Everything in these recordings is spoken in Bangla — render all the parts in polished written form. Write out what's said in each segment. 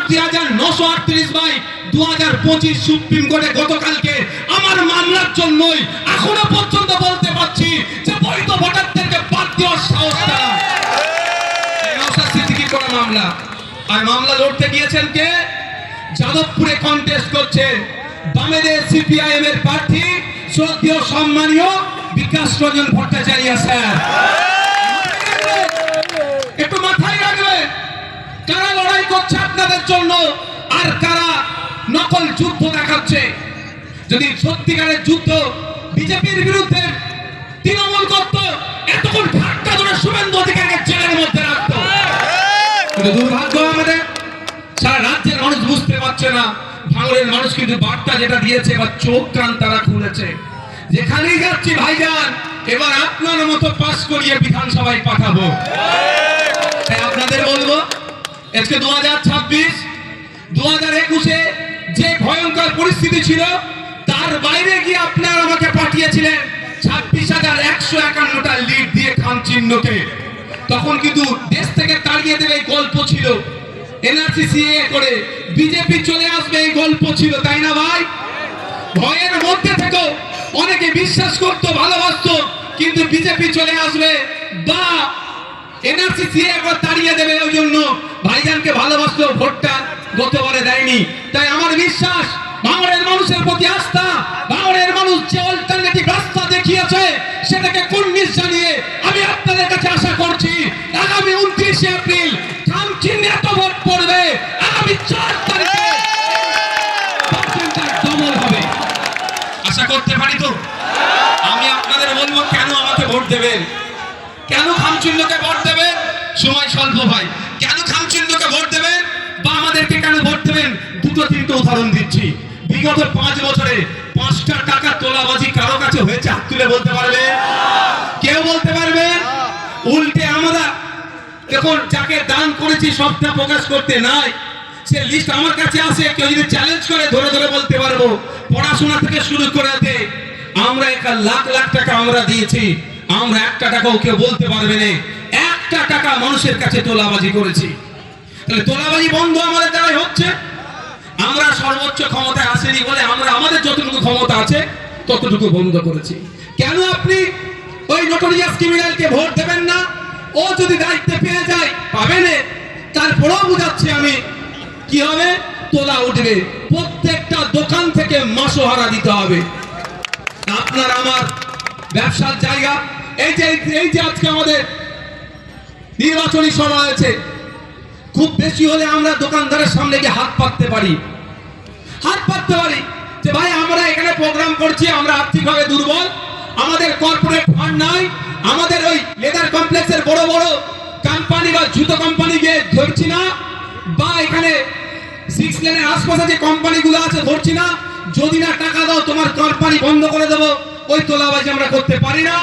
2938/2025 সুপ্রিম কোর্টে গতকালকে আমার মামলার জন্যই এখনো পর্যন্ত বলতে পারছি যে বৈধ ভোটারদেরকে বাদ দেওয়ার সাহস তারা। নওশাদ সিদ্দিকীর কোনো মামলা, আর মামলা লড়তে গিয়েছেন কে? যাদবপুরে কন্টেস্ট করছে বামেদের সিপিআইএম এর প্রার্থী শ্রদ্ধেয় সম্মানীয় বিকাশ রঞ্জন ভট্টাচার্য স্যার। একটু মাথায় রাখবে কারা লড়াই করছে আপনাদের জন্য আর কারা নকল যুদ্ধ দেখাচ্ছে। যদি সত্যিকারের যুদ্ধ বিজেপির বিরুদ্ধে তৃণমূল করত, এতক্ষণ ঠাট্টা ধরে শুভেন্দু অধিকারীকে জেলের মধ্যে রাখত। কিন্তু দুর্ভাগ্য আমাদের সারা রাজ্যের মানুষ বুঝতে পারছে না। ভাঙড়ের মানুষ কিন্তু বার্তা যেটা দিয়েছে, এবার চোখ কান তারা খুলেছে। যেখানেই যাচ্ছি ভাইজান, এবার আপনার মতো পাস করিয়ে বিধানসভায় পাঠাবো। তাই আপনাদের বলবো, আজকে 2026, 2021-এ যে ভয়ঙ্কর পরিস্থিতি ছিল তার বাইরে গিয়ে আপনারা আমাকে পাঠিয়েছিলেন 26,151টা লিড দিয়ে খান চিহ্নকে। তখন কিন্তু দেশ থেকে তাড়িয়ে দেবে এই গল্প ছিল, এনআরসি সিএ করে বিজেপি চলে আসবে এই গল্প ছিল, তাই না ভাই? ভয়ের মধ্যে থেকেও অনেকে বিশ্বাস করতো, ভালোবাসতো, কিন্তু বিজেপি চলে আসবে বা এনআরসি সিএ একবার তাড়িয়ে দেবে, ওই জন্য ভাইজানকে ভালোবাসতো, ভোটটা গতবারে দেয়নি। তাই আমার বিশ্বাস, ভাঙড়ের মানুষের প্রতি আস্থা, ভাঙড়ের মানুষ যে অল্টারনেটিভ রাস্তা দেখিয়েছে সেটাকে কুর্নিশ জানিয়ে আমি আপনাদের কাছে আশা করছি আগামী 29শে এপ্রিল খান চিহ্নে এত ভোট পড়বে, আগামী 4 তারিখে ডবল হবে। আশা করতে পারি তো? আমি আপনাদের বলবো কেন আমাকে ভোট দেবেন, কেন খাম চিহ্নকে ভোট দেবেন? সময় স্বল্প ভাই, কেন খাম চিহ্নকে ভোট দেবেন বা আমাদেরকে কেন ভোট দেবেন? দুটো তিনটে উদাহরণ দিচ্ছি। বিগত 5 বছরে 5টা টাকা তোলাবাজি কারো কাছে হয়েছে? হাত তুলে বলতে পারবে? কেউ বলতে পারবে? উল্টে আমরা দেখুন, যাকে দান করেছি সবটা প্রকাশ করতে নাই, সে লিস্ট আমার কাছে আসে। কেউ যদি চ্যালেঞ্জ করে ধরে ধরে বলতে পারবো। পড়াশোনা থেকে শুরু করে আমরা 1 লাখ লাখ টাকা আমরা দিয়েছি, আমরা 1টা টাকাও কেউ বলতে পারবে না 1টা টাকা মানুষের কাছে তোলাবাজি করেছি। তাহলে তোলাবাজি বন্ধ আমাদের দ্বারাই হচ্ছে। আমরা সর্বোচ্চ ক্ষমতায় আসেনি বলে আমরা আমাদের যতটুকু ক্ষমতা আছে ততটুকু বন্ধ করেছি। কেন আপনি ওই নোটোরিয়াস ক্রিমিনালকে ভোট দেবেন না? ও যদি দায়িত্বে পেয়ে যায় পাবেন, তারপরেও বুঝাচ্ছি আমি, কি হবে? তোলা উঠবে, প্রত্যেকটা দোকান থেকে মাসোহারা দিতে হবে। আপনার আমার ব্যবসার জায়গা, এই যে আজকে আমাদের নির্বাচনী সভা হয়েছে, খুব বেশি হলে আমরা দোকানদারের সামনে গিয়ে হাত পাততে পারি যে ভাই আমরা এখানে প্রোগ্রাম করছি, আমরা আর্থিকভাবে দুর্বল, আমাদের কর্পোরেট ফান্ড নাই, আমাদের ওই লেদার কমপ্লেক্সের বড় বড় কোম্পানি বা জুতো কোম্পানি গিয়ে ধরছি না, বা এখানে 6 লেনের আশপাশে যে কোম্পানিগুলো আছে ধরছি না, যদি না টাকা দাও তোমার কোম্পানি বন্ধ করে দেবো। ওই তোলাবাজি আমরা করতে পারি না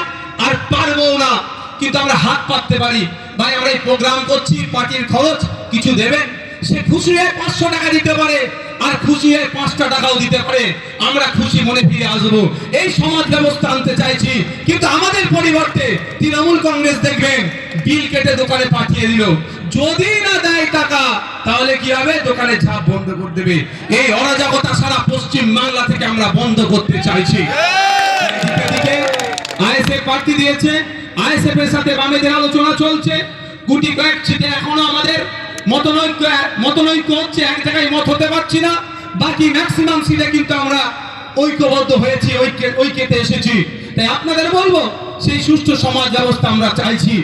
আর পারবো না, কিন্তু আমরা হাত পাততে পারি। ভাই আমরা এই প্রোগ্রাম করছি, পার্টির খরচ কিছু দেবেন, সে খুশি হয়ে 500 টাকা দিতে পারে আর খুশি হয়ে 5টা টাকাও দিতে পারে, আমরা খুশি মনে ফিরে আসবো। এই সমাজ ব্যবস্থা আনতে চাইছি। কিন্তু আমাদের পরিবর্তে তৃণমূল কংগ্রেস দেখবেন বিল কেটে দোকানে পাঠিয়ে দিল, যদি না দেয় টাকা তাহলে কি হবে? দোকানে ঝাঁপ বন্ধ করে দেবে। এই অরাজকতা সারা পশ্চিম বাংলা থেকে আমরা বন্ধ করতে চাইছি। আইএসএফ প্রার্থী দিয়েছে, আইএসএফ এর সাথে বামেদের আলোচনা চলছে, গুটি কয়েক সিটে এখনো আমাদের মতনৈক্য হচ্ছে, এক জায়গায় মত হতে পারছি না, বাকি ম্যাক্সিমাম সিটে কিন্তু আমরা ঐক্যবদ্ধ হয়েছি, ঐক্যতে এসেছি। তাই আপনাদের বলবো, সেই সুষ্ঠু সমাজ ব্যবস্থা আমরা চাইছি।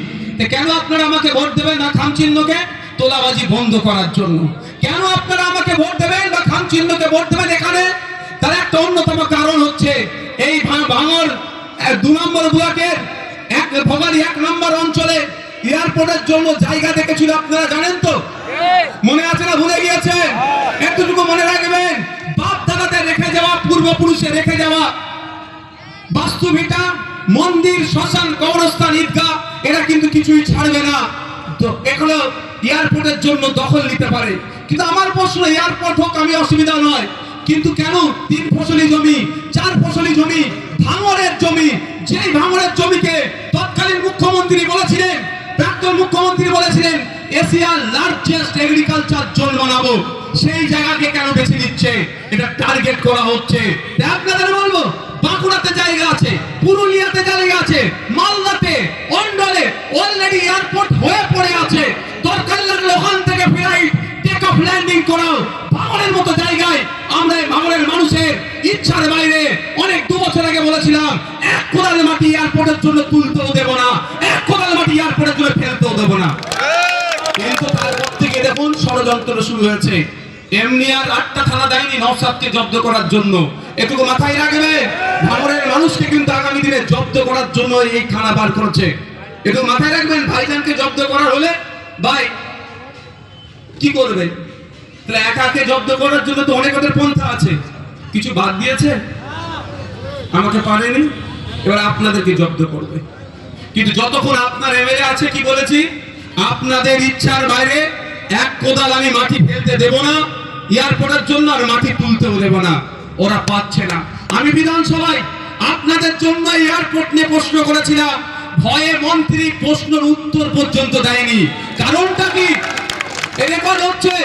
কেন আপনারা আমাকে ভোট দেবেন না খাম চিহ্নকে? তোলাবাজি বন্ধ করার জন্য। কেন আপনারা আমাকে ভোট দেবেন বা খাম চিহ্নকে ভোট দেবেন এখানে? তার একটা অন্যতম কারণ হচ্ছে এই ভাঙড় 2 নম্বর ব্লকের ভোগালী 1 নম্বর অঞ্চলে এয়ারপোর্টের জন্য জায়গা দেখেছিল, আপনারা জানেন তো? মনে আছে না ভুলে গিয়েছেন? এতটুকু মনে রাখবেন, বাপ দাদাদের রেখে যাওয়া, পূর্বপুরুষে রেখে যাওয়া বাস্তুভিটা, মন্দির, শ্মশান, কবরস্থান, ঈদগাহ, এরা কিন্তু কিছুই ছাড়বে না। তো এগুলো এয়ারপোর্টের জন্য দখল নিতে পারে। কিন্তু আমার প্রশ্ন, এয়ারপোর্ট হোক, আমি অসুবিধা নয়, কিন্তু কেন 3 ফসলি জমি, 4 ফসলি জমি, ভাঙড়ের জমি, যেই ভাঙড়ের জমিকে তৎকালীন মুখ্যমন্ত্রী বলেছিলেন, প্রাক্তন মুখ্যমন্ত্রী বলেছিলেন এশিয়ার লার্জেস্ট এগ্রিকালচার জোন বানাবো, সেই জায়গাকে কেন বেছে নিচ্ছে? এটা টার্গেট করা হচ্ছে। তাই আপনাদের বলবো, বাঁকুড়াতে জায়গা আছে, পুরুলিয়াতে জায়গা আছে, মালদাতে, অন্ডলে অলরেডি এয়ারপোর্ট হয়ে পড়ে আছে। দরকার লাগলে ওখান থেকে ফ্লাইট টেক অফ ল্যান্ডিং করাও। ভাঙড়ের মতো জায়গায় আমরা ভাঙড়ের মানুষের ইচ্ছার বাইরে অনেক 2 বছর আগে বলেছিলাম, এক কোদাল মাটি এয়ারপোর্টের জন্য তুলতেও দেব না, এক কোদাল মাটি এয়ারপোর্টের জন্য ফেলতেও দেব না। কিন্তু তারপর থেকে দেখুন ষড়যন্ত্র শুরু হয়েছে। এমনি আর 8টা থানা দেয়নি নওশাদকে জব্দ করার জন্য। এটুকু মাথায় রাখবে, ভাঙড়ের মানুষকে কিন্তু আগামী দিনে জব্দ করার জন্য এই থানা বার করেছে। একটু মাথায় রাখবেন, ভাইজানকে জব্দ করার হলে ভাই কি করবে? তাহলে একাকে জব্দ করার জন্য তো অনেক ওদের পন্থা আছে, কিছু বাদ দিয়েছে, আমাকে পারেনি, এবার আপনাদেরকে জব্দ করবে। কিন্তু যতক্ষণ আপনার এমএলএ আছে, কি বলেছি, আপনাদের ইচ্ছার বাইরে এক কোদাল আমি মাটি ফেলতে দেব না এয়ারপোর্টের জন্য, আর মাটি তুলতেও দেব না। ওরা পাচ্ছে না। আমি বিধানসভায় আপনাদের জন্য এয়ারপোর্ট নিয়ে প্রশ্ন করেছিলাম, ভয়ে মন্ত্রী প্রশ্নের উত্তর পর্যন্ত দেয়নি। কারণটা কি? এই রেকর্ড হচ্ছে।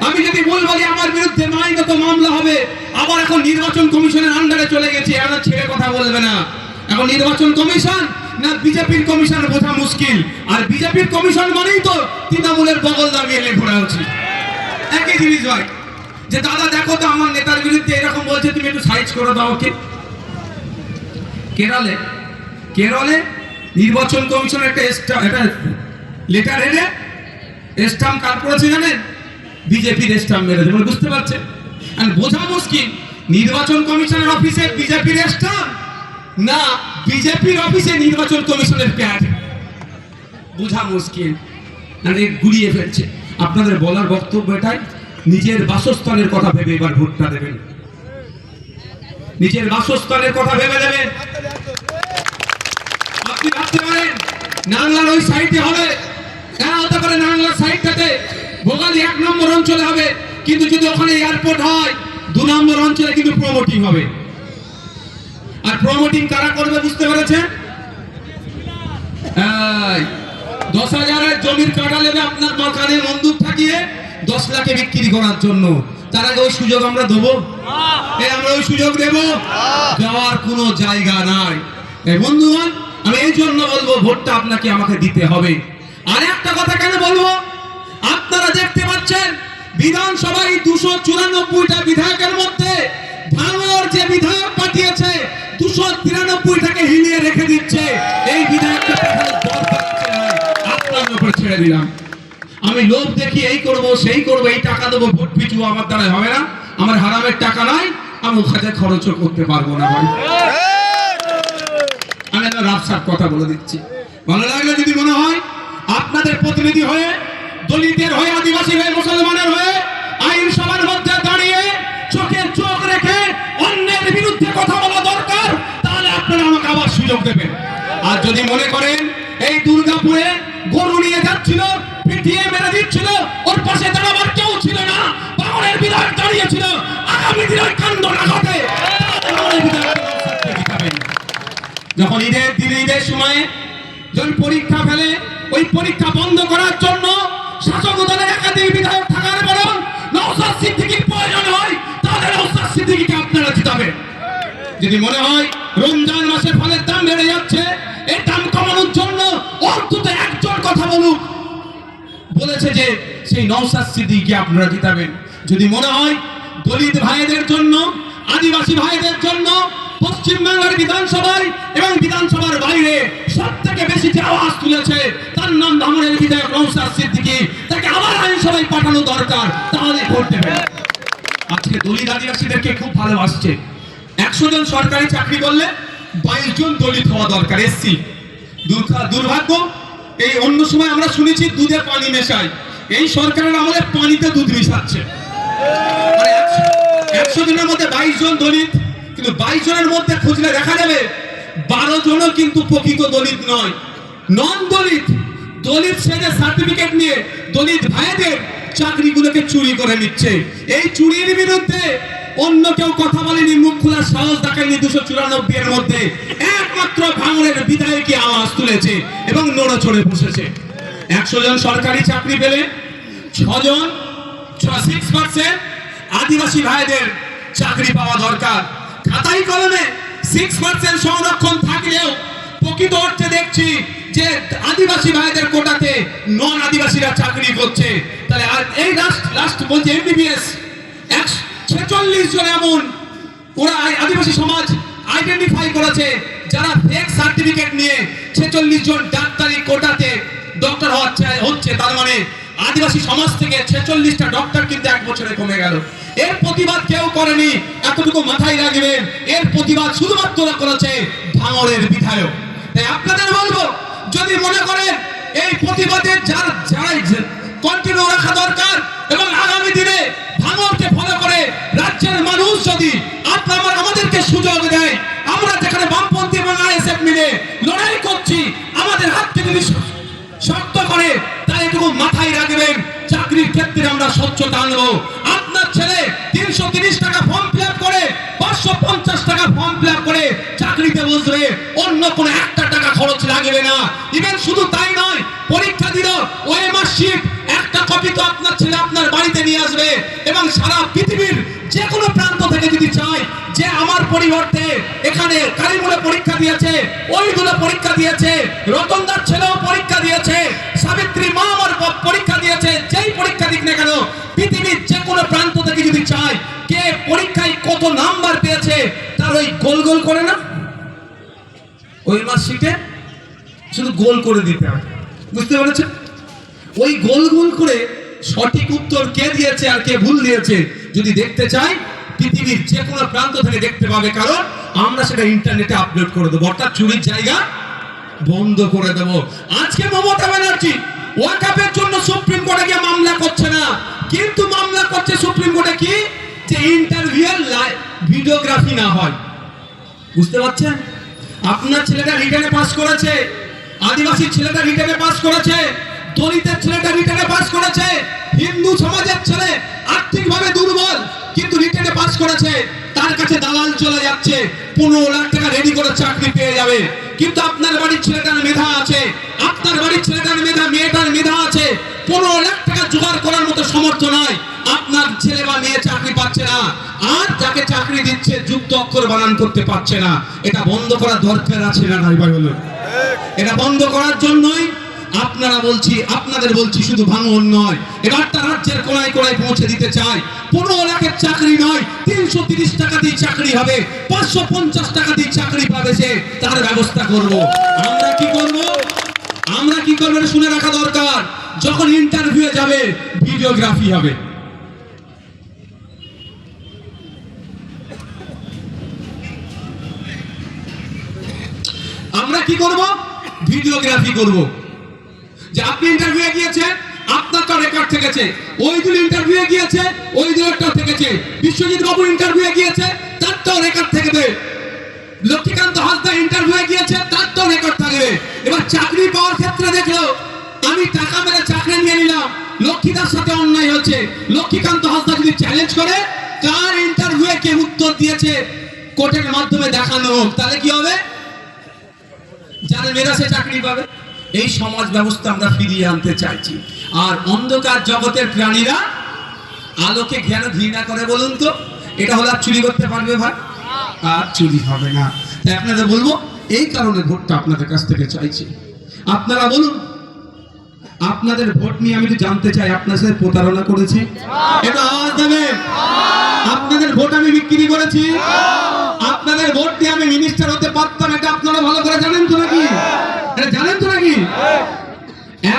আমি যদি ভুল বলি আমার বিরুদ্ধে আইনত মামলা হবে। আবার এখন নির্বাচন কমিশনের আন্ডারে চলে গেছি, এখন ছেড়ে কথা বলবে না। এখন নির্বাচন কমিশন না বিজেপির কমিশন বোঝা মুশকিল। আর বিজেপির কমিশন মানেই তো তৃণমূলের বগল দাবিয়ে ঘোরা উচিত। একই জিনিস ভাই, যে দাদা দেখো তো আমার নেতার বিরুদ্ধে এরকম বলছে, তুমি একটু সাইজ করে দাও ওকে। কেরলে নির্বাচন কমিশনের একটা লেটার হেডে স্টাম্প কার করেছে জানেন? বিজেপির স্টাম্প মেরেছে। বলে বুঝতে পারছেন? আর বোঝা মুশকিল, নির্বাচন কমিশনের অফিসে বিজেপির স্টাম্প না বিজেপির অফিসে নির্বাচন কমিশনের প্যাড, বোঝা মুশকিল। মানে গুলিয়ে ফেলছে। আপনাদের বলার বক্তব্য এটাই, নিজের বাসস্থানের কথা ভেবে এবার ভোটটা দেবেন। নিজের বাসস্থানের কথা ভেবে দেবেন। আপনি ভাবতে পারেন নাংলার ওই সাইডে হবে, হ্যাঁ হতে পারে নাংলার সাইডটাতে ভোগালী 1 নম্বর অঞ্চলে হবে, কিন্তু যদি ওখানে এয়ারপোর্ট হয় 2 নম্বর অঞ্চলে কিন্তু প্রমোটিং হবে। আর প্রমোটিং কারা করবে বুঝতে পেরেছেন? 10,000-এর জমির কাটা নেবে আপনার মাথায় বন্দুক থাকিয়ে 10 লাখে বিক্রি করার জন্য। তার আগে ওই সুযোগ আমরা দেবো? আমরা ওই সুযোগ দেব? দেওয়ার কোনো জায়গা নাই। বন্ধুগণ, আমি এই জন্য বলবো ভোটটা আপনাকে আমাকে দিতে হবে। আর একটা কথা কেন বলবো, আপনারা দেখতে পাচ্ছেন বিধানসভায় 294টা বিধায়কের মধ্যে ভাঙড় যে বিধায়ক পাঠিয়েছে 293টাকে হিলিয়ে রেখে দিচ্ছে। এই বিধায়কটা আপনার উপর ছেড়ে দিলাম। আমি লোভ দেখি এই করব সেই করব, এই টাকা দেবো, ভোট পিছু আমার দ্বারা হবে না। আমার হারামের টাকা নাই, আমি ওখানে খরচও করতে পারবো না ভাই। আমি একটা রাফসার কথা বলে দিচ্ছি, ভালো লাগলে যদি মনে হয় আপনাদের প্রতিনিধি হয়ে, দলিতের হয়ে, আদিবাসী হয়ে, মুসলমানের হয়ে আইন সভার মধ্যে দাঁড়িয়ে চোখে চোখ রেখে অন্যের বিরুদ্ধে কথা বলা দরকার, তাহলে আপনারা আমাকে আবার সুযোগ দেবেন। আর যদি মনে করেন এই দুর্গাপুরে গরু নিয়ে যাচ্ছিল, পিটিয়ে মেরে দিচ্ছিল, ওর পাশে দাঁড়াবার কেউ ছিল না, ভাঙড়ের বিধায়ক দাঁড়িয়েছিল, আগামী দিনের কাণ্ড না ঘটে যখন ঈদের সময়ে যখন পরীক্ষা ফেলে, ওই পরীক্ষা বন্ধ করার জন্য শাসক দলের একাধিক বিধায়ক থাকার পরেও নওশাদ সিদ্দিকীর প্রয়োজন হয়, তাহলে নওশাদ সিদ্দিকীকে আপনারা জিতাবেন। যদি মনে হয় রমজান মাসে ফলের দাম বেড়ে যাচ্ছে, এই দাম কমানোর জন্য অন্তত একজন কথা বলুক, বলেছে যে সেই নওশাদ সিদ্দিকীকে আপনারা জিতাবেন। যদি মনে হয় দলিত ভাইদের জন্য, আদিবাসী ভাইদের জন্য পশ্চিমবাংলার বিধানসভায় এবং বিধানসভার বাইরে সবথেকে বেশি যে আওয়াজ তুলেছে তার নাম ভাঙড়ের বিধায়ক নওশাদ সিদ্দিকী, তাকে আবার আইনসভায় পাঠানো দরকার, তাহলে ভোট দেবেন। আজকে দলিত আদিবাসীদেরকে খুব ভালোবাসছে। 100 জন সরকারি চাকরি করলে 22 জন দলিত হওয়া দরকার, এসসি। দুর্ভাগ্য, এই অন্য সময় আমরা শুনেছি দুধে পানি মেশায়, এই সরকারের আমলে পানিতে দুধ মিশাচ্ছে। 100 জনের মধ্যে 22 জন দলিত, কিন্তু 22 জনের মধ্যে খুঁজলে দেখা যাবে 12 জনও কিন্তু প্রকৃত দলিত নয়, নন দলিত। দলিত সেজে সার্টিফিকেট নিয়ে দলিত ভাইদের চাকরিগুলোকে চুরি করে নিচ্ছে। এই চুরির বিরুদ্ধে অন্য কেউ কথা বলেনি, মুখ খোলার সাহস দেখায়নি। 294 এর মধ্যে একমাত্র ভাঙড়ের বিধায়কই আওয়াজ তুলেছে এবং নড়ে চড়ে বসেছে। 100 জন সরকারি চাকরি পেলে 6 জন 6% আদিবাসী ভাইদের চাকরি পাওয়া দরকার। খাতাই কলমে 6% সংরক্ষণ থাকলেও প্রকৃত অর্থে দেখছি যে আদিবাসী ভাইদের কোটাতে নন আদিবাসীরা চাকরি করছে। তাহলে আর এই লাস্ট বলছে এমবিবিএস 46 জন এমন ওরা আদিবাসী সমাজ আইডেন্টিফাই করেছে যারা ফেক সার্টিফিকেট নিয়ে 46 জন ডাক্তারি কোটাতে ডক্টর হচ্ছে। তার মানে আদিবাসী সমাজ থেকে 46টা ডক্টর কিন্তু এক বছরে কমে গেল। এর প্রতিবাদ কেউ করেনি, এতটুকু মাথায় রাখবেন। এর প্রতিবাদ শুধুমাত্র করেছে ভাঙড়ের বিধায়ক। তাই আপনাদের বলবো, যদি মনে করেন এই প্রতিবাদের যারাই কন্টিনিউ রাখা দরকার এবং আগামী দিনে ভাঙড়কে ফলো করে রাজ্যের মানুষ যদি আমাদেরকে সুযোগ দেয়, আমরা যেখানে বামপন্থী এবং আইএসএফ মিলে লড়াই করছি, আমাদের হাতকে যদি শক্ত করে, তাই এটুকু মাথায় রাখবেন, চাকরির ক্ষেত্রে আমরা স্বচ্ছতা আনবো। আপনার ছেলে 330 টাকা ফর্ম ফিল আপ করে 550 টাকা ফর্ম ফিল আপ করে চাকরিতে বসবে, অন্য কোনো একটা টাকা খরচ লাগবে না। ইভেন শুধু তাই নয়, পরীক্ষা দিল ওএমআর শিট একটা কপি তো আপনার ছেলে আপনার বাড়িতে নিয়ে আসবে। এবং সারা পৃথিবীর যে কোনো প্রান্ত থেকে যদি চায় যে আমার পরিবর্তে এখানে কারিমুলে পরীক্ষা দিয়েছে, ওইগুলো পরীক্ষা দিয়েছে, রতনদার ছেলেও পরীক্ষা দিয়েছে, সাবিত্রী মা আমার পরীক্ষা দিয়েছে, যেই পরীক্ষা দিক না কেন পৃথিবীর যে কোনো প্রান্ত থেকে যদি চায় কে পরীক্ষায় কত নাম্বার পেয়েছে তার ওই গোল গোল করে না, ওই মার্কশিটে শুধু গোল করে দিতে হবে। বুঝতে পেরেছেন? ওই গোল গোল করে সঠিক উত্তর কে দিয়েছে আর কে ভুল দিয়েছে যদি দেখতে চাই, পৃথিবীর যে কোনো প্রান্ত থেকে দেখতে পাবে, কারণ আমরা সেটা ইন্টারনেটে আপলোড করে দেবো। অর্থাৎ চুরির জায়গা বন্ধ করে দেব। আজকে মমতা ব্যানার্জি ওয়াকফের জন্য সুপ্রিম কোর্টে গিয়ে মামলা করছে না, কিন্তু মামলা করছে সুপ্রিম কোর্টে কি, যে ইন্টারভিউয়ের ভিডিওগ্রাফি না হয়। বুঝতে পারছেন? আপনার ছেলেটা রিটেনে পাস করেছে, আদিবাসী ছেলেটা রিটেনে পাস করেছে, দলিতের ছেলেটা রিটেনে পাস করেছে, হিন্দু সমাজের ছেলে আর্থিকভাবে দুর্বল কিন্তু রিটেনে পাস করেছে, তার কাছে দালাল চলে যাচ্ছে, 15 লাখ টাকা রেডি করে চাকরি পেয়ে যাবে। কিন্তু আপনার বাড়ির ছেলেটার মেধা আছে, আপনার বাড়ির ছেলেটার মেয়েটার মেধা আছে, 15 লাখ টাকা জোগাড় করার মতো সামর্থ্য নয়, আপনার ছেলে বা মেয়ে চাকরি পাচ্ছে না। আর যাকে চাকরি দিচ্ছে যুক্ত অক্ষর বানান করতে পারছে না। এটা বন্ধ করা দরকার আছে না নাই ভাই বলুন? এটা বন্ধ করার জন্যই আপনাদের বলছি শুধু ভাঙন নয়, এবারটা রাজ্যের কোনায় কোনায় পৌঁছে দিতে চাই। 15 লাখের চাকরি নয়, 330 টাকা দিয়ে চাকরি হবে, 550 টাকা দিয়ে চাকরি পাবে সে, তার ব্যবস্থা করব। আমরা কি করব শুনে রাখা দরকার। যখন ইন্টারভিউ যাবে ভিডিওগ্রাফি হবে। আমরা কি করব? ভিডিওগ্রাফি করব। যে আপনি ইন্টারভিউ গিয়েছেন, আপনারটা রেকর্ড থেকেছে, ওই দিন ইন্টারভিউ গিয়েছে, ওই দিনটাও থেকেছে, বিশ্বজিৎ বাবু ইন্টারভিউ গিয়েছে, তারটাও রেকর্ড থাকবে, লক্ষ্মীকান্ত হাসদা ইন্টারভিউ গিয়েছে, তারটাও রেকর্ড থাকবে। এবার চাকরি পাওয়ার ক্ষেত্রে দেখলো আমি টাকা মেরে চাকরি নিয়ে নিলাম, লক্ষ্মীদার সাথে অন্যায় হচ্ছে, লক্ষ্মীকান্ত হাসদা যদি চ্যালেঞ্জ করে কার ইন্টারভিউ কে উত্তর দিয়েছে কোর্টের মাধ্যমে দেখানো হোক, তাহলে কি হবে? যারা মেধা সে চাকরি পাবে। এই সমাজ ব্যবস্থা আমরা ফিরিয়ে আনতে চাইছি। আর অন্ধকার জগতের প্রাণীরা আলোকে ঘৃণা করে বলুন তো, এটা হলে আর চুরি করতে পারবে ভাই? আর চুরি হবে না। তাই আপনাদের বলবো, এই কারণে ভোটটা আপনাদের কাছ থেকে চাইছি। আপনারা বলুন, আপনাদের ভোট নিয়ে আমি তো জানতে চাই আপনার সাথে প্রতারণা করেছি? এটা আওয়াজ দেবেন। আপনাদের ভোট আমি বিক্রি করেছি? আপনাদের ভোট দিয়ে আমি মিনিস্টার হতে পারতাম, এটা আপনারা ভালো করে জানেন তো নাকি? এটা জানেন তো নাকি?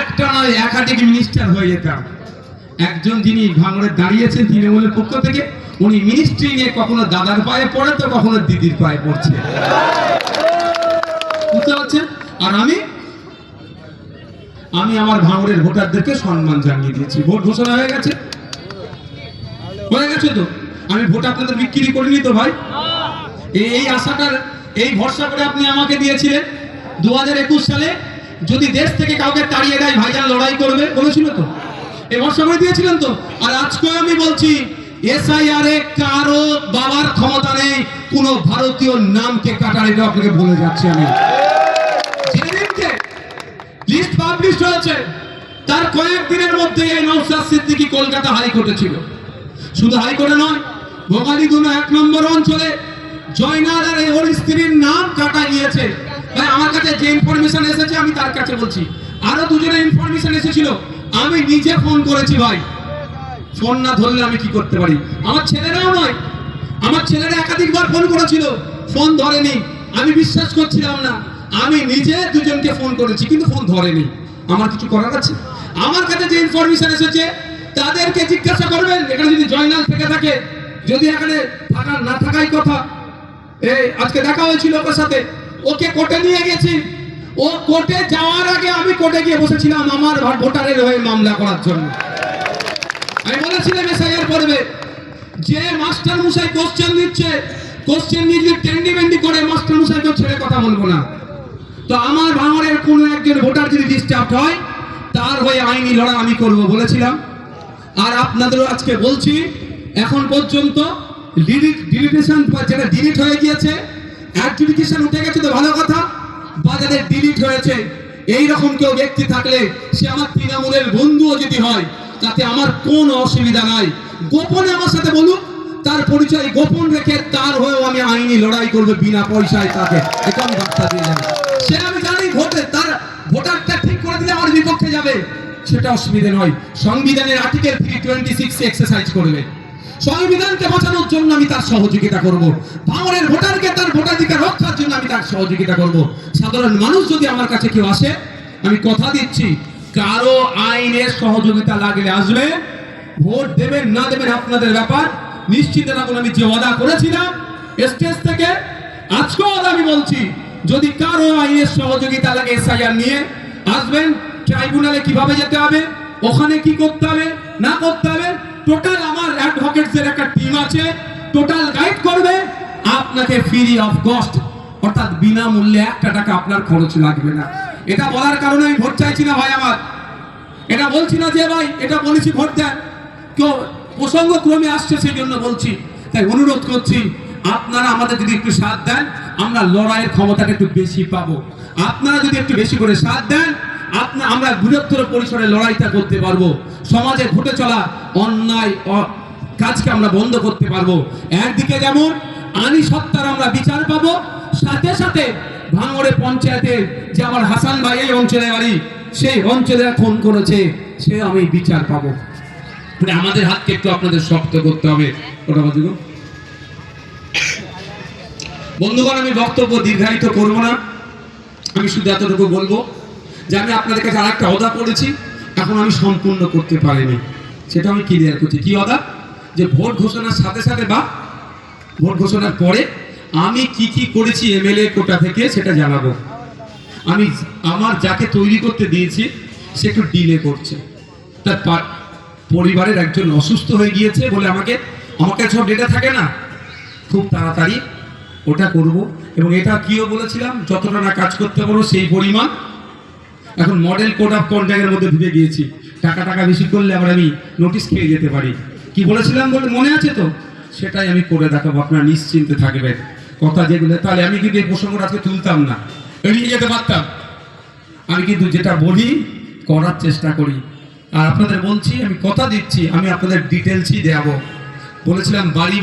একটা নয়, একাধিক মিনিস্টার হয়ে যেতাম। একজন যিনি ভাঙড়ে দাঁড়িয়েছেন তৃণমূলের পক্ষ থেকে, উনি মিনিস্ট্রি নিয়ে কখনো দাদার পায়ে পড়ে তো কখনো দিদির পায়ে পড়ছে। বুঝতে পারছেন? আর আমি আমার ভাঙড়ের ভোটারদেরকে সম্মান জানিয়ে দিয়েছি। ভোট ঘোষণা হয়ে গেছে তো, আমি ভোট আপনাদের বিক্রি করিনি তো ভাই। এই আশাটার, এই ভরসা করে আপনি আমাকে দিয়েছিলেন 2021 সালে যদি দেশ থেকে কাউকে তাড়িয়ে দেয় ভাইজান লড়াই করবে বলেছিল তো, এই ভরসা করে দিয়েছিলেন তো। আর আজকে আমি বলছি এসআইআর এ কারো বাবার ক্ষমতা নেই কোন ভারতীয় নামকে কাটার, এটা আপনাকে বলে যাচ্ছি আমি। যেদিনকে লিস্ট পাবলিশ হয়েছে তার কয়েকদিনের মধ্যে এই নওশাদ সিদ্দিকী কলকাতা হাইকোর্টে ছিল। শুধু হাইকোর্টে নয়, ভোগালীদুনা 1 নম্বর অঞ্চলে জয়নাল আর ওর স্ত্রীর নাম কাটা গিয়েছে। ভাই আমার কাছে যে ইনফরমেশন এসেছে আমি তার কাছে বলছি, আরো দুজনের ইনফরমেশন এসেছিল, আমি নিজে ফোন করেছি। ভাই ফোন না ধরলে আমি কি করতে পারি? আমার ছেলেরাও নয়, আমার ছেলেরা একাধিকবার ফোন করেছিল, ফোন ধরেনি। আমি বিশ্বাস করছিলাম না, আমি নিজে দুজনকে ফোন করেছি কিন্তু ফোন ধরেনি। আমার কিছু করার আছে? আমার কাছে যে ইনফরমেশন এসেছে তাদেরকে জিজ্ঞাসা করবেন। এখানে যদি জয়নাল থেকে থাকে, যদি এখানে থাকা না থাকাই কথা, এই আজকে দেখা হয়েছিল ওর সাথে, ওকে কোর্টে নিয়ে গেছি। ও কোর্টে যাওয়ার আগে আমি কোর্টে গিয়ে বসেছিলাম আমার ভোটারের হয়ে মামলা করার জন্য। আমি বলেছিলাম এসআইআর করবে, যে মাস্টার মশাই কোশ্চেন দিচ্ছে, কোশ্চেন নিয়ে যদি টেন্ডি বেন্ডি করে মাস্টার মশাইকে ছেড়ে কথা বলবো না। তো আমার ভাঙড়ের কোনো একজন ভোটার যদি ডিস্টার্ব হয় তার হয়ে আইনি লড়াই আমি করব বলেছিলাম। আর আপনাদেরও আজকে বলছি, এখন পর্যন্ত ডিলিটেশন যেটা ডিলিট হয়ে গিয়েছে, অ্যাডজুডিকেশন উঠে গেছে তো ভালো কথা, বা যাদের ডিলিট হয়েছে এইরকম কেউ ব্যক্তি থাকলে সে আমার তৃণমূলের বন্ধুও যদি হয় তাতে আমার কোনো অসুবিধা নাই। গোপনে আমার সাথে বলুক, তার পরিচয় গোপন রেখে তার হয়েও আমি আইনি লড়াই করবো বিনা পয়সায়। তাকে এখন বার্তা দিয়ে যাবে, সে আমি জানি ভোটে তার ভোটারটা ঠিক করে দিলে আমার বিপক্ষে যাবে, সেটা অসুবিধা নয়। সংবিধানের আর্টিকেল 326 এক্সারসাইজ করবে, সংবিধানকে বাঁচানোর জন্য আমি তার সহযোগিতা করব, ভাঙড়ের ভোটারকে তার ভোটাধিকার রক্ষার জন্য আমি তার সহযোগিতা করব। সাধারণ মানুষ যদি আমার কাছে কেউ আসে, আমি কথা দিচ্ছি কারো আইনের সহযোগিতা লাগলে আসবে, ভোট দেবেন না দেবেন আপনাদের ব্যাপার, নিশ্চিত থাকুন। আমি যে ওয়াদা করেছিলাম স্টেজ থেকে, আজকেও আমি বলছি, যদি কারো আইনের সহযোগিতা লাগে এসআইআর নিয়ে আসবেন। ট্রাইব্যুনালে কিভাবে যেতে হবে, ওখানে কি করতে হবে না করতে হবে, টোটাল আমার অ্যাডভোকেটসের একটা টিম আছে, টোটাল গাইড করবে আপনাকে ফ্রি অফ কস্ট, অর্থাৎ বিনামূল্যে 1 টাকা আপনার খরচ লাগবে না। এটা বলার কারণে আমি ভোট চাইছি না ভাই আমার, এটা বলছি না যে ভাই এটা বলেছি ভোট দেন, কেউ প্রসঙ্গ ক্রমে আসছে সেই জন্য বলছি। তাই অনুরোধ করছি আপনারা আমাদের যদি একটু সাথ দেন, আমরা লড়াইয়ের ক্ষমতাটা একটু বেশি পাবো। আপনারা যদি একটু বেশি করে সাথ দেন, আমরা বৃহত্তর পরিসরে লড়াইটা করতে পারবো, সমাজে ঘটে চলা অন্যায় কাজকে আমরা বন্ধ করতে পারবো। একদিকে যেমন আইনি সত্তার আমরা বিচার পাবো, সাথে সাথে ভাঙড়ে পঞ্চায়েতের যে আমার হাসান ভাই এই অঞ্চলে বাড়ি, সেই অঞ্চলে খুন করেছে সে আমি বিচার পাবো। মানে আমাদের হাতকে একটু আপনাদের শক্ত করতে হবে। ওটা বলবো বন্ধুগণ, আমি বক্তব্য দীর্ঘায়িত করবো না, আমি শুধু এতটুকু বলবো যে আমি আপনাদের কাছে আর একটা ওয়াদা করেছি, এখন আমি সম্পূর্ণ করতে পারিনি, সেটা আমি ক্লিয়ার করছি। কি ওয়াদা? যে ভোট ঘোষণার সাথে সাথে বা ভোট ঘোষণার পরে আমি কি কি করেছি এমএলএ কোটা থেকে সেটা জানাবো। আমি আমার যাকে তৈরি করতে দিয়েছি সে একটু ডিলে করছে, তার পরিবারের একজন অসুস্থ হয়ে গিয়েছে বলে আমাকে সব ডেটা থাকে না, খুব তাড়াতাড়ি ওটা করব। এবং এটা কিও বলেছিলাম যতটা না কাজ করতে পারবো সেই পরিমাণ। এখন মডেল কোড অফ কন্ডাক্টের মধ্যে ঢুকে গিয়েছি, টাকা বেশি করলে আবার আমি নোটিশ খেয়ে যেতে পারি। কি বলেছিলাম বলে মনে আছে তো, সেটাই আমি করে দেখাবো, আপনারা নিশ্চিন্তে থাকবেন। কথা যেগুলো, তাহলে আমি কিন্তু এই প্রসঙ্গটা আজকে তুলতাম না, এড়িয়ে যেতে পারতাম। আমি কিন্তু যেটা বলি করার চেষ্টা করি, আর আপনাদের বলছি, আমি কথা দিচ্ছি আমি আপনাদের ডিটেলসই দেবো। বলেছিলাম বাড়ি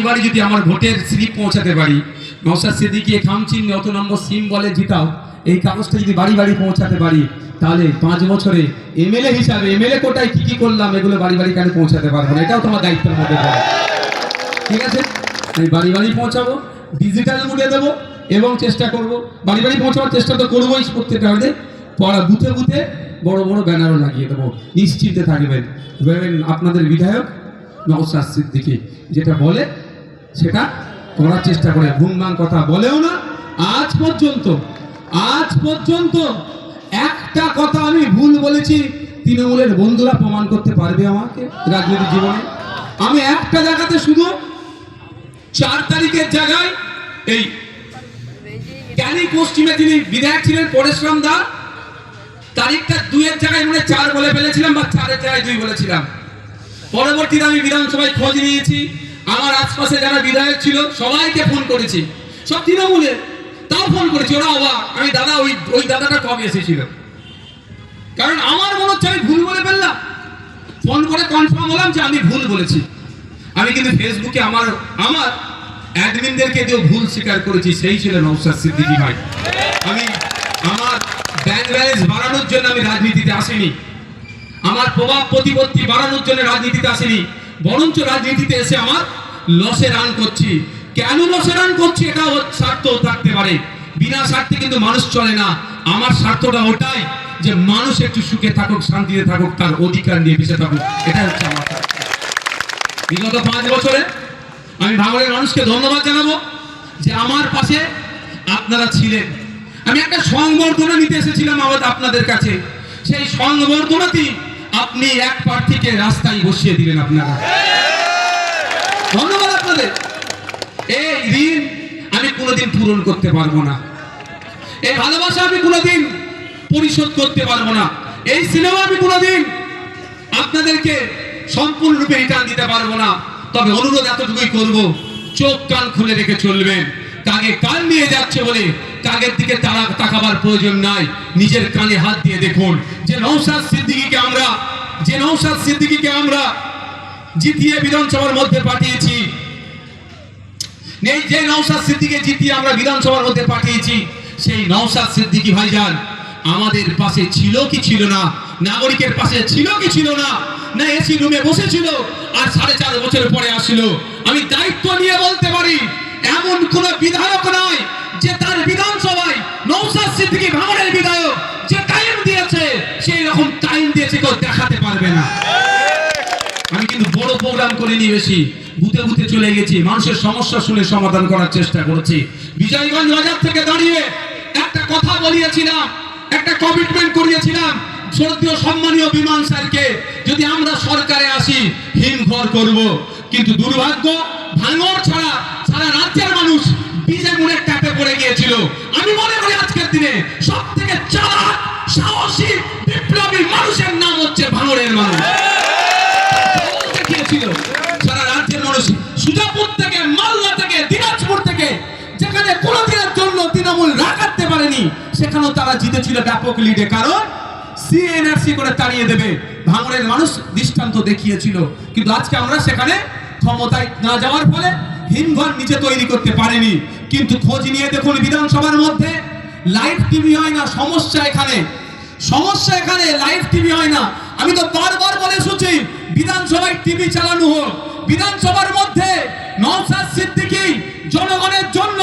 বাড়ি যদি আমার ভোটের স্লিপ পৌঁছাতে পারি, নওশাদ সিদ্দিকী খামচিহ্নে অত নম্বর সিম বলে জিতাও, এই কাগজটা যদি বাড়ি পৌঁছাতে পারি, তাহলে 5 বছরে এমএলএ হিসাবে এমএলএ কোটায় কি কি করলাম এগুলো বাড়ি কেন পৌঁছাতে পারবো না, এটাও তোমার দায়িত্বের মধ্যে পড়ে। ঠিক আছে, আমি বাড়ি পৌঁছাবো, ডিজিটাল মুডে দেবো এবং চেষ্টা করব বাড়ি পৌঁছাবার চেষ্টা তো করবোই। প্রত্যেকটা বাড়িতে পড়া বুথে বড় বড় ব্যানারও লাগিয়ে দেবো, নিশ্চিন্তে থাকবেন। আপনাদের বিধায়ক নওশাদ সিদ্দিকী যেটা বলে সেটা করার চেষ্টা করে, ভুলভাল কথা বলেও না। আজ পর্যন্ত একটা কথা আমি ভুল বলেছি তৃণমূলের বন্ধুরা প্রমাণ করতে পারবে আমাকে রাজনৈতিক জীবনে। আমি একটা জায়গাতে শুধু 4 তারিখের জায়গায় এই ক্যানিং পশ্চিমে যিনি বিধায়ক ছিলেন পরেশরাম দা, তারিখটা 2-এর জায়গায় মনে 4 বলে ফেলেছিলাম, বা 4-এর জায়গায় 2 বলেছিলাম। পরবর্তীতে আমি বিধানসভায় খোঁজ নিয়েছি, আমার আশপাশে যারা বিধায়ক ছিল সবাইকে ফোন করেছি, সব তৃণমূলের, তাও ফোন করেছি, ওরা অবাক। আমি দাদা ওই দাদাটা কবে এসেছিল, কারণ আমার মনে হচ্ছে আমি ভুল বলে ফেললাম, ফোন করে কনফার্ম হলাম যে আমি ভুল বলেছি। আমি কিন্তু ফেসবুকে আমার অ্যাডমিনদেরকে দিয়েও ভুল স্বীকার করেছি, সেই ছিল নওশাদ সিদ্দিকী ভাই। আমি আমার ব্যাংক ব্যালেন্স বাড়ানোর জন্য আমি রাজনীতিতে আসিনি, আমার প্রভাব প্রতিপত্তি বাড়ানোর জন্য রাজনীতিতে আসিনি, বরঞ্চ রাজনীতিতে এসে আমার লসে রান করছি। কেন লসে রান করছি? এটা স্বার্থ থাকতে পারে, বিনা স্বার্থে কিন্তু মানুষ চলে না। আমার স্বার্থটা ওটাই যে মানুষ একটু সুখে থাকুক, শান্তিতে থাকুক, তার অধিকার নিয়ে বেঁচে থাকুক, এটা হচ্ছে আমার স্বার্থ। বিগত 5 বছরে আমি ভাঙড়ের মানুষকে ধন্যবাদ জানাবো যে আমার পাশে আপনারা ছিলেন। আমি একটা সংবর্ধনা নিতে এসেছিলাম আপনাদের কাছে, সেই সংবর্ধনাতেই আপনি এক প্রার্থীকে রাস্তায় বসিয়ে দিলেন। আপনারা ধন্যবাদ আপনাদের। এই ঋণ আমি কোনোদিন পূরণ করতে পারবো না, এই ভালোবাসা আমি কোনোদিন পরিশোধ করতে পারবো না, এই সিনেমা আমি কোনোদিন আপনাদেরকে সম্পূর্ণরূপে রিটার্ন দিতে পারবো না। তবে অনুরোধ এতটুকুই করব, চোখ কান খুলে রেখে চলবেন। কাকে কান নিয়ে যাচ্ছে বলে কাকের দিকে তাকাবার প্রয়োজন নাই, নিজের কানে হাত দিয়ে দেখুন যে নওশাদ সিদ্দিকীকে আমরা জিতিয়ে বিধানসভার মধ্যে পাঠিয়েছি। যে নওশাদ সিদ্দিকীকে জিতিয়ে আমরা বিধানসভার মধ্যে পাঠিয়েছি, সেই নওশাদ সিদ্দিকী ভাইজান আমাদের পাশে ছিল কি ছিল না, নাগরিকের পাশে ছিল কি ছিল না, না এসি রুমে বসেছিল আর 4.5 বছর পরে আসলো। আমি দায়িত্ব নিয়ে বলতে পারি, এমন কোন বিধায়ক নয় যে তার বিধানসভায় নওশাদ সিদ্দিকী ভাঙড়ের বিধায়ক যে টাইম দিয়েছে সেই রকম টাইম দিয়েছে কেউ দেখাতে পারবে না। আমি কিন্তু বড় প্রোগ্রাম করিনি, বেশি বুথে বুথে চলে গেছি, মানুষের সমস্যা শুনে সমাধান করার চেষ্টা করেছি। বিজয়গঞ্জ বাজার থেকে দাঁড়িয়ে একটা কথা বলিয়েছিলাম, একটা কমিটমেন্ট করিয়েছিলাম শ্রদ্ধেয় সম্মানীয় বিমান স্যারকে, যদি আমরা সরকারে আসি হিমঘর করব। কিন্তু দুর্ভাগ্য, ভাঙড় ছাড়া সারা রাজ্যের মানুষ বিজেপির ট্যাপে পড়ে গিয়েছিল। আমি মনে করি আজকের দিনে সব থেকে চালাক, সাহসী, বিপ্লবী মানুষের নাম হচ্ছে ভাঙড়ের মানুষ। দেখিয়েছিল সারা রাজ্যের মানুষ, সুজাপুর থেকে, মালদা থেকে, দিনাজপুর থেকে, যেখানে কোনোদিনের জন্য তৃণমূল রাখাতে পারেনি, সেখানেও তারা জিতেছিল ব্যাপক লিডে। কারণ সিএনআরসি করে তাড়িয়ে দেবে ভাঙড়ের মানুষ দৃষ্টান্ত দেখিয়েছিল। কিন্তু আজকে আমরা সেখানে ক্ষমতায় না যাওয়ার ফলে হিমঘর নিজে তৈরি করতে পারেনি। কিন্তু খোঁজ নিয়ে দেখুন, বিধানসভার মধ্যে লাইভ টিভি হয় না। সমস্যা এখানে লাইভ টিভি হয় না। আমি তো বারবার বলে এসেছি, বিধানসভায় টিভি চালানো হোক। বিধানসভার মধ্যে নওশাদ সিদ্দিকী জনগণের জন্য,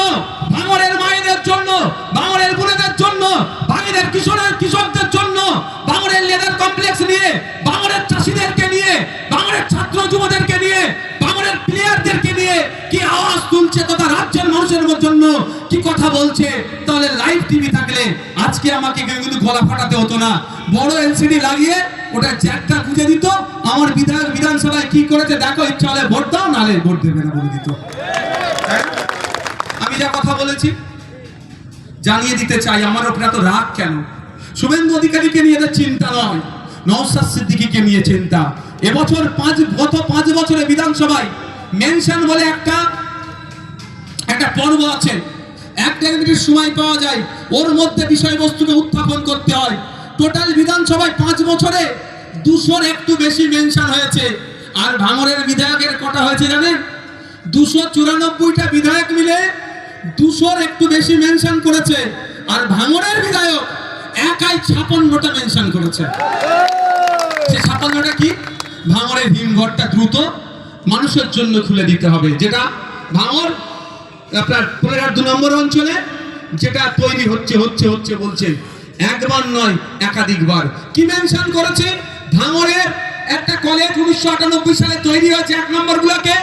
ভাঙড়ের মায়েদের জন্য, ভাঙড়ের বোনেদের জন্য, ভাঙড়ের কৃষকদের জন্য, ভাঙড়ের লেদার কমপ্লেক্স নিয়ে, ভাঙড়ের চাষিদেরকে নিয়ে, ভাঙড়ের ছাত্র যুবদেরকে নিয়ে, ভাঙড়ের প্লেয়ারদেরকে নিয়ে কি আওয়াজ তুলছে, তথা রাজ্যের মানুষের জন্য কি কথা বলছে। তাহলে লাইভ টিভি থাকলে আজকে আমাকে কিন্তু গলা ফাটাতে হতো না। বড় এলসিডি লাগিয়ে ওটা জ্যাকটা গুঁজে দিত, আমার বিধায়ক বিধানসভায় কি করেছে দেখো, ইচ্ছা হলে ভোট দাও, নালে ভোট দেবে না বলে দিত। আমি যা কথা বলেছি জানিয়ে দিতে চাই, আমার ওপরে এত রাগ কেন? শুভেন্দু অধিকারীকে নিয়ে চিন্তা নয়, নওশাদ সিদ্দিকীকে নিয়ে চিন্তা। এবছর গত 5 বছরে বিধানসভায় মেনশন বলে একটা পর্ব আছে, 1.5 মিনিট সময় পাওয়া যায়, ওর মধ্যে বিষয়বস্তুকে উত্থাপন করতে হয়। টোটাল বিধানসভায় 5 বছরে 200-র একটু বেশি মেনশন হয়েছে। আর ভাঙড়ের বিধায়কের কটা হয়েছে জানেন? 294টা বিধায়ক মিলে 200-র একটু বেশি মেনশন করেছে। আর ভাঙড়ের বিধায়ক একাই 56টা মেনশন করেছে। সে 56টা কি? ভাঙড়ের হিমঘরটা দ্রুত মানুষের জন্য খুলে দিতে হবে, যেটা ভাঙড় আপনার কোলেঘাট 2 নম্বর অঞ্চলে যেটা তৈরি হচ্ছে বলছে, একবার নয় একাধিকবার। কি মেনশন করেছে? ভাঙড়ের একটা কলেজ 1998 সালে তৈরি হয়েছে 1 নম্বর ব্লকে,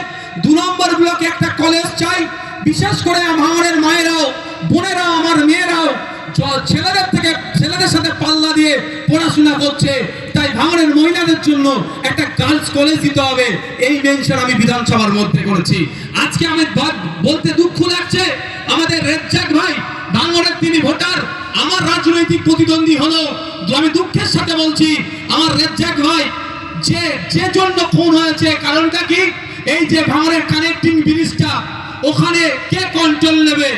2 নম্বর ব্লকে একটা কলেজ চাই। বিশেষ করে ভাঙড়ের মায়েরাও, বোনেরাও, আমার মেয়েরাও ছেলেদের সাথে পাল্লা দিয়ে পড়াশোনা করছে, তাই ভাঙড়ের মহিলাদের জন্য একটা গার্লস কলেজ দিতে হবে। এই মেনশন আমি বিধানসভার মধ্যে করেছি। আজকে আমি বলতে দুঃখ লাগছে, আমাদের রেজ্জাক ভাই ভাঙড়ের তিনি ভোটার, আমার রাজনৈতিক প্রতিদ্বন্দ্বী হলো। আমি দুঃখের সাথে বলছি, আমার রেজ্জাক ভাই যে জন্য খুন হয়েছে, কারণটা কি? এই যে ভাঙড়ের কানেক্টিং ব্রিজটা, ওখানে কে কন্ট্রোল নেবে?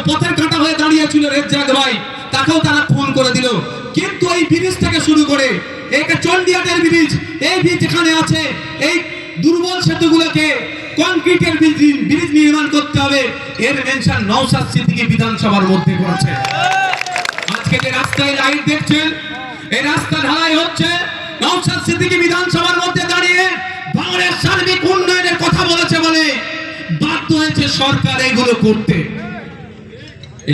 পথের কাঁটা হয়ে দাঁড়িয়েছিল রেজ্জাক ভাই, তাকেও তারা খুন করে দিল। কিন্তু এই ব্রিজ থেকে শুরু করে এই চন্ডিয়াটের ব্রিজ, এই ব্রিজ যেখানে আছে, এই দুর্বল সেতুগুলোকে কংক্রিটের ব্রিজ নির্মাণ করতে হবে, এর মেনশন নওশাদ সিদ্দিকী বিধানসভার মধ্যে করেছে। আজকে যে রাস্তায় লাইট দেখছেন, এই রাস্তা ঢালাই হচ্ছে, নওশাদ সিদ্দিকী বিধানসভার মধ্যে দাঁড়িয়ে বাংলার সার্বিক উন্নয়নের কথা বলেছে বলে বাধ্য হয়েছে সরকার এগুলো করতে।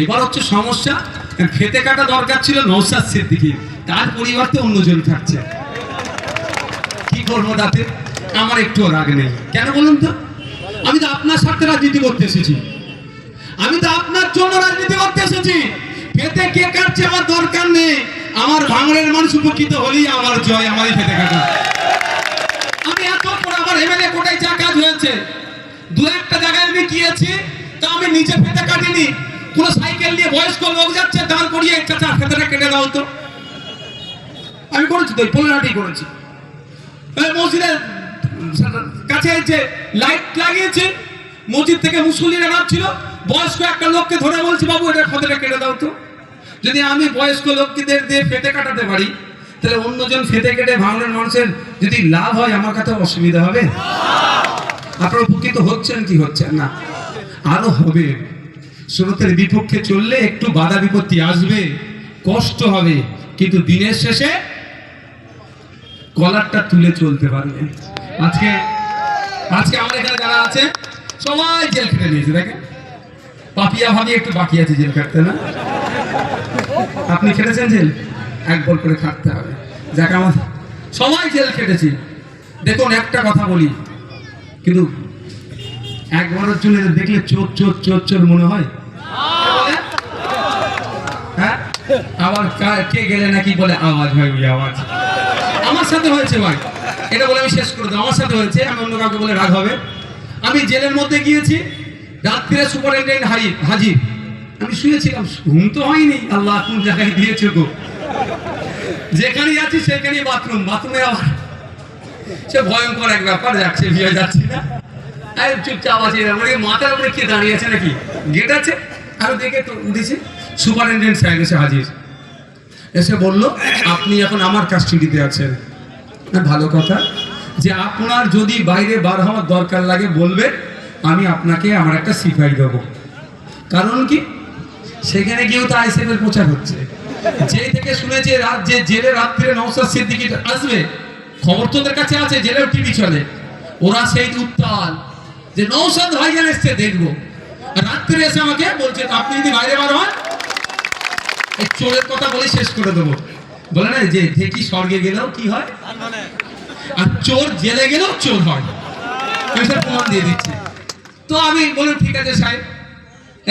এবার হচ্ছে সমস্যা, খেতে কাটা দরকার ছিল নওশাদ সিদ্দিকী, তার পরিবর্তে অন্যজন থাকছে। কি করবো তাতে? আমার একটু রাগ নেই। কেন বলুন তো? আমি তো আপনার স্বার্থে রাজনীতি করতে এসেছি, আমি তো আপনার জন্য রাজনীতি করতে এসেছি। খেতে কে কাটছে আমার দরকার নেই, আমার ভাঙড়ের মানুষ উপকৃত হলেই আমার জয়, আমারই খেতে কাটা। আমি এত পর আমার এমএলএ কোটায় যা কাজ হয়েছে, দু একটা জায়গায় আমি গিয়েছি, তা আমি নিজে খেতে কাটিনি, কোন সাইকেল নিয়ে বয়স্ক লোক যাচ্ছে দাঁড় করিয়ে চাচা খেতেটা কেটে দাও তো, আমি করেছি তো, পোলাটি করেছি। মসজিদের কাছে যে লাইট লাগিয়েছে, মসজিদ থেকে মুসল্লিরা নামছিল, বয়স্ক একটা লোককে ধরে বলছি বাবু এটা খেতেটা কেটে দাও তো। যদি আমি বয়স্ক লোকদের দিয়ে ফেতে কাটাতে পারি, তাহলে অন্যজন ফেতে কেটে ভাঙড়ের মানুষের যদি লাভ হয়, আমার কাছে অসুবিধা হবে? আপনারা উপকৃত হচ্ছেন কি হচ্ছেন না? আরো হবে। স্রোতের বিপক্ষে চললে একটু বাধা বিপত্তি আসবে, কষ্ট হবে, কিন্তু দিনের শেষে কলারটা তুলে চলতে পারবে। আজকে আমার এখানে যারা আছে সবাই জেল খেটে নিয়েছে, দেখেন পাপিয়া ভাবি একটু বাকি আছে জেল কাটতে, না? আপনি খেটেছেন জেল? এক বল করে খাটতে হবে। যাক, আমার সবাই জেল খেটেছি। দেখুন একটা কথা বলি, কিন্তু একবারের জন্য দেখলে চোর চোর চোর চোর মনে হয়। হ্যাঁ, আবার কে গেলে নাকি বলে আওয়াজ হয়, ওই আওয়াজ আমার সাথে হয়েছে ভাই, এটা বলে আমি শেষ করে দেবো। আমার সাথে হয়েছে, আমি অন্য কাউকে বলে রাগ হবে। আমি জেলের মধ্যে গিয়েছি, রাত্রিরে সুপারিনটেন্ডেন্ট হাজির, আমি শুয়েছিলাম, ঘুম তো হয়নি, আল্লাহ কোন জায়গায় দিয়েছে গো, যেখানে যাচ্ছি সেখানেই বাথরুমে আবার সে ভয়ঙ্কর এক ব্যাপার, যাচ্ছে বিয়ে যাচ্ছি না, আর চুপচাপ আছে, মাথার উপরে কে দাঁড়িয়ে আছে নাকি, গেট আছে, আরো দেখে তো উঠেছি, সুপারিনটেন্ডেন্ট সাহেব এসে হাজির, এসে বলল আপনি এখন আমার কাস্টডিতে আছেন। ভালো কথা, যে আপনার যদি বাইরে বার হওয়ার দরকার লাগে বলবেন, আমি আপনাকে আমার একটা সিপাই দেবো। কারণ কি, সেখানে গিয়েও তো আইএসএফ এর প্রচার হচ্ছে, যে থেকে শুনেছে যে জেলে রাত্রে নওশাদ সিদ্দিকী আসবে, খবর তোদের কাছে আছে, জেলেও টিভি চলে, ওরা সেই উত্তাল যে নওশাদ ভাইজান এসছে দেখবো, রাত্রে এসে আমাকে বলছে আপনি যদি বাইরে বার হন, এই চোরের কথা বলে শেষ করে দেবো। বলে না যে ঢেকি স্বর্গে গেলেও কি হয়, আর চোর জেলে গেলেও চোর হয়, আমি সেটা প্রমাণ দিয়ে দিচ্ছি। তো আমি বললাম ঠিক আছে সাহেব,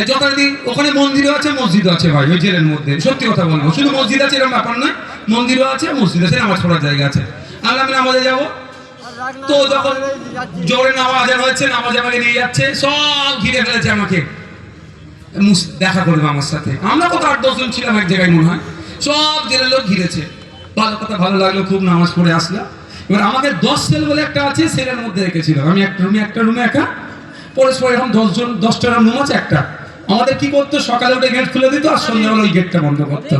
যথারীতি ওখানে মন্দিরও আছে মসজিদও আছে ভাই, ওই জেলের মধ্যে, সত্যি কথা বলবো, শুধু মসজিদ আছে এরকম ব্যাপার নয়, মন্দিরও আছে মসজিদ আছে, নামাজ পড়ার জায়গা আছে। আমি নামাজে যাবো, তো যখন জোরে নামাজ হয়েছে, নামাজ আমাকে নিয়ে যাচ্ছে, সব ঘিরে ফেলেছে আমাকে, দেখা করবে আমার সাথে। আমরা কত 8-10 জন ছিলাম এক জায়গায় মনে হয়, সব জেলের লোক ঘিরেছে। ভালো কথা, ভালো লাগলো, খুব নামাজ পড়ে আসলাম। এবার আমাকে 10 সেল বলে একটা আছে, সেলের মধ্যে রেখেছিল, আমি একটা রুমে একা, পরস্পর এখন 10টা রুম আছে একটা। আমাদের কি করতো, সকালে উঠে গেট খুলে দিত, আর সন্ধ্যাবেলা ওই গেটটা বন্ধ করতো,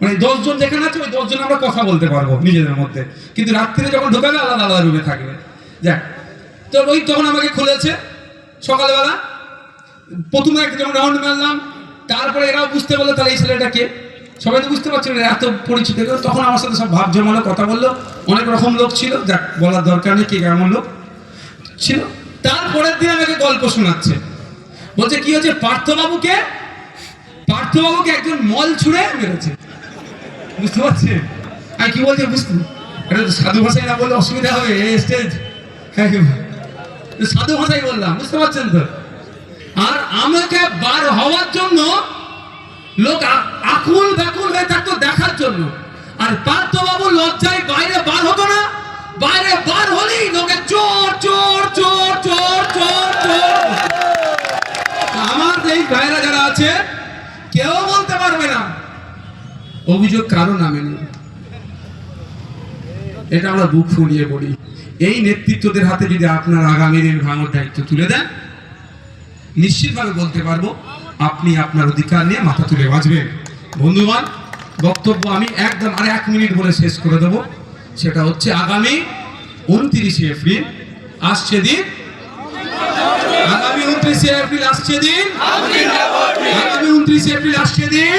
মানে 10 জন যেখানে আছে ওই 10 জন আমরা কথা বলতে পারবো নিজেদের মধ্যে, কিন্তু রাত্রিরে যখন ঢোকাবে আলাদা আলাদা রুমে থাকবে। যাক, তো ওই তখন আমাকে খুলেছে সকালবেলা, প্রথমে একটা যখন রাউন্ড মারলাম, তারপরে এরাও বুঝতে পারলো তাহলে এই ছেলেটা কে, সবাই তো বুঝতে পারছিল এত পরিচিত। তখন আমার সাথে সব ভাব জমালো, কথা বললো, অনেক রকম লোক ছিল, যাক বলার দরকার নেই কে কেমন লোক ছিল। তারপরের দিন আমাকে গল্প শোনাচ্ছে, বলছে কি হচ্ছে, পার্থবাবুকে একজন মল ছুঁড়ে মেরেছে, বুঝতে পারছি। আমি কি বলছি বুঝতে, এটা সাধু ভাষায় না বললে অসুবিধা হবে, স্টেজ সাধু ভাষায় বললাম, বুঝতে পারছেন তো। আর আমাকে বার হওয়ার জন্য লোক আকুল ব্যাকুল হয়ে থাকতো দেখার জন্য, আর পার্থবাবু লজ্জায় বাইরে বার হতো না, বাইরে বার হলেই লোকে চোর চোর চোর চোর চোর চোর। আমার এই ভাইরা যারা আছে কেউ বলতে পারবে না অভিযোগ কারো নামে নেই, এটা আমরা বুক ফুলিয়ে বলি। এই নেতৃত্বদের হাতে যদি আপনার আগামী দিন ভাঙার দায়িত্ব তুলে দেন, নিশ্চিতভাবে বলতে পারবো আপনি আপনার অধিকার নিয়ে মাথা তুলে বাঁচবেন। বন্ধুগণ, বক্তব্য আমি একদম আর 1 মিনিট বলে শেষ করে দেবো। সেটা হচ্ছে আগামী 29শে এপ্রিল আসছে দিন, আগামী 29শে এপ্রিল আসছে দিন, আগামী 29শে এপ্রিল আসছে দিন,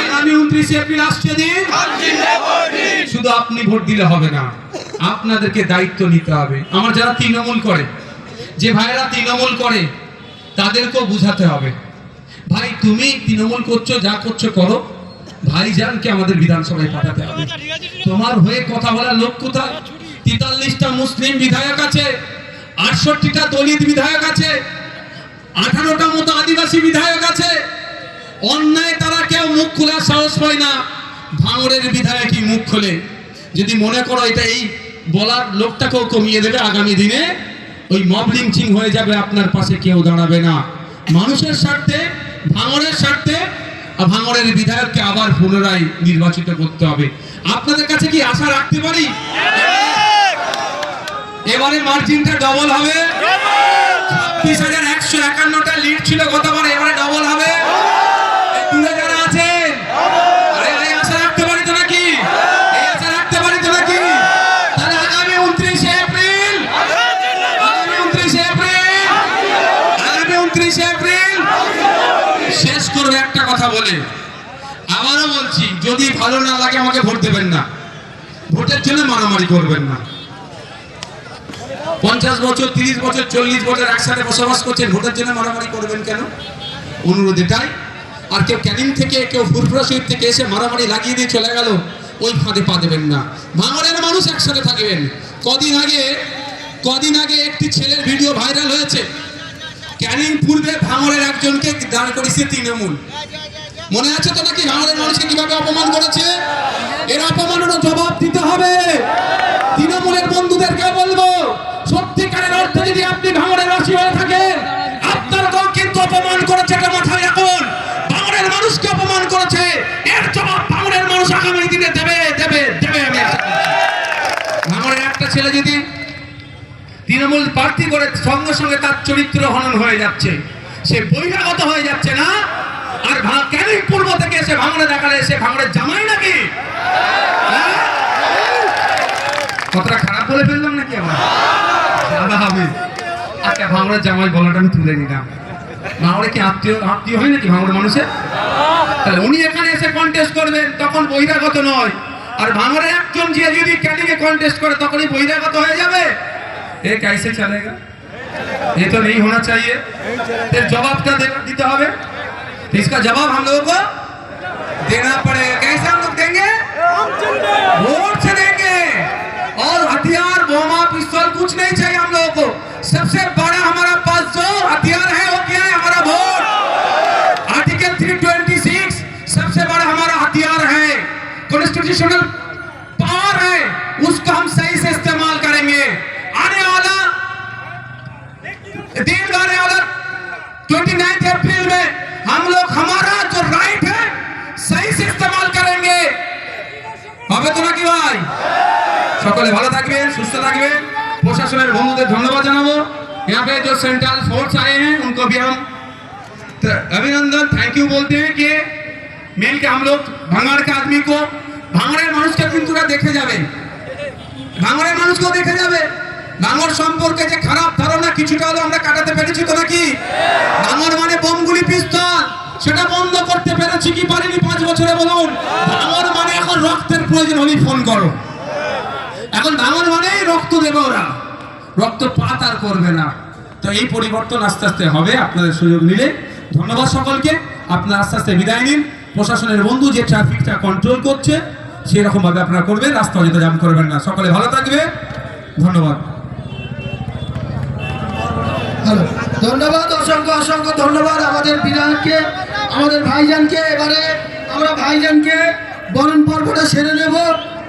আগামী 29শে এপ্রিল আসছে দিন। শুধু আপনি ভোট দিলে হবে না, আপনাদেরকে দায়িত্ব নিতে হবে। আমার যারা তৃণমূল করে, যে ভাইয়েরা তৃণমূল করে, তাদেরকেও বুঝাতে হবে, ভাই তুমি তৃণমূল করছো, যা করছো করো, ভাইজানকে আমাদের বিধানসভায় পাঠাতে হবে। তোমার হয়ে কথা বলার লোক কোথায়? 43টা মুসলিম বিধায়ক আছে, 68টা দলিত বিধায়ক আছে, 18টা মতো আদিবাসী বিধায়ক আছে। অন্যায় তারা কেউ মুখ খোলার সাহস পায় না, ভাঙড়ের বিধায়কই মুখ খোলে। যদি মনে করো এটা এই বলার লোকটাকেও কমিয়ে দেবে, আগামী দিনে ওই মব লিঞ্চিং হয়ে যাবে, আপনার পাশে কেউ দাঁড়াবে না। মানুষের স্বার্থে, ভাঙড়ের স্বার্থে ভাঙড়ের বিধায়ককে আবার পুনরায় নির্বাচিত করতে হবে। আপনাদের কাছে কি আশা রাখতে পারি এবারে মার্জিনটা ডবল হবে? 26,151টা লিড ছিল গতবার, এবারে ডবল হবে। দূরে যারা আছেন, আরে আশা রাখতে পারি তো নাকি? এই আশা রাখতে পারি তো নাকি? তাহলে আগামী 29শে এপ্রিল, আগামী 29শে এপ্রিল, আগামী 29শে এপ্রিল শেষ করবে একটা কথা বলে। আবারও বলছি, যদি ভালো না লাগে আমাকে ভোট দেবেন না, ভোটের জন্য মারামারি করবেন না। 50 বছর, 30 বছর, 40 বছর একসাথে বসবাস করছেন, ভোটের জন্য মারামারি করবেন কেন? অনুরোধ এটাই। আর কেউ ক্যানিং থেকে, কেউ ফুরফুরা শহীদ থেকে এসে মারামারি লাগিয়ে দিয়ে চলে গেল, ওই ফাঁদে পা দেবেন না। ভাঙড়ের মানুষ একসাথে থাকবেন। কদিন আগে একটি ছেলের ভিডিও ভাইরাল হয়েছে, ক্যানিং পূর্বে ভাঙড়ের একজনকে দাঁড় করিয়েছে তৃণমূল। মনে আছে তো নাকি? ভাঙড়ের মানুষকে কিভাবে অপমান করেছে? এর অপমানেরও জবাব দিতে হবে। তৃণমূলের বন্ধুদেরকে বলবো, সত্যিকারের অর্থে যদি আপনি ভাঙড়ের বাসী হয়ে থাকেন, আপনারকেও কিন্তু অপমান করেছে, এটা মাথায় রাখুন। ভাঙড়ের মানুষকে অপমান করেছে, এর জবাব ভাঙড়ের মানুষ আগামী দিনে দেবে দেবে দেবে। আমি ভাঙড়ের একটা ছেলে যদি তৃণমূল প্রার্থী করে, সঙ্গে সঙ্গে তার চরিত্র হনন হয়ে যাচ্ছে, সে বহিরাগত হয়ে যাচ্ছে না। আর ক্যানিং পূর্ব থেকে এসে ভাঙড়ে দেখালে সে ভাঙড়ের জামাই নাকি? কতটা খারাপ বলে ফেললাম নাকি আমার? দাদা হবে। আচ্ছা, ভাঙড়ের জামাই বলাটা আমি তুলে নিলাম। ভাঙড়ে কি আত্মীয় হয় নাকি ভাঙড়ের মানুষের? তাহলে উনি এখানে এসে কন্টেস্ট করবেন, তখন বহিরাগত নয়। আর ভাঙড়ের একজন যে যদি ক্যানিং এ কন্টেস্ট করে, তখনই বহিরাগত হয়ে যাবে। এ कैसे चलेगा? ये तो नहीं होना चाहिए। फिर जवाब क्या दिते হবে? तो इसका जवाब हम लोगों को देना पड़ेगा। कैसे हम लोग देंगे? वोट से देंगे। और हथियार, बोमा, पिस्तौल कुछ नहीं चाहिए हम लोगों को। सबसे बड़ा हमारा पास जो हथियार है वो क्या है? हमारा वोट। आर्टिकल 326 सबसे बड़ा हमारा हथियार है, कॉन्स्टिट्यूशनल पावर है, उसको हम सही से इस्तेमाल करेंगे। आने वाला 29 अप्रैल में हम लोग हमारा जो राइट है सही से इस्तेमाल करेंगे। হবে তো নাকি ভাই? সকলে ভালো থাকবেন, সুস্থ থাকবেন। প্রশাসনের বন্ধুদের ধন্যবাদ জানাবো। यहाँ पे जो सेंट्रल फोर्स आए हैं उनको भी हम अभिनंदन, थैंक यू बोलते हैं कि मिल के हम लोग भांगड़ के आदमी को, भांगड़ের মানুষকে কিন্তু দেখে যাবে, ভাঙড়ের মানুষকেও দেখে যাবে। ভাঙড় সম্পর্কে যে খারাপ ধারণা কিছুটা হলেও আমরা কাটাতে পেরেছি তো নাকি? ভাঙড় মানে বোমগুলি, পিস্তল, সেটা বন্ধ করতে পেরেছি কি পারিনি 5 বছরে বলুন? ভাঙড় মানে এখন রক্তের প্রয়োজন হলেই ফোন করো। এখন ভাঙড় মানেই রক্ত দেবে ওরা, রক্তপাত আর করবে না। তো এই পরিবর্তন আস্তে আস্তে হবে আপনাদের সুযোগ নিলে। ধন্যবাদ সকলকে। আপনারা আস্তে আস্তে বিদায় নিন। প্রশাসনের বন্ধু যে ট্রাফিকটা কন্ট্রোল করছে সেরকম ভাবে আপনারা করবেন, রাস্তা অযথা জাম করবেন না। সকলে ভালো থাকবে, ধন্যবাদ। ধন্যবাদ, অসংখ্য অসংখ্য ধন্যবাদ আমাদের বিধায়ককে, আমাদের ভাইজানকে। এবারে আমরা ভাইজানকে বরণ পর্বটা সেরে নেব।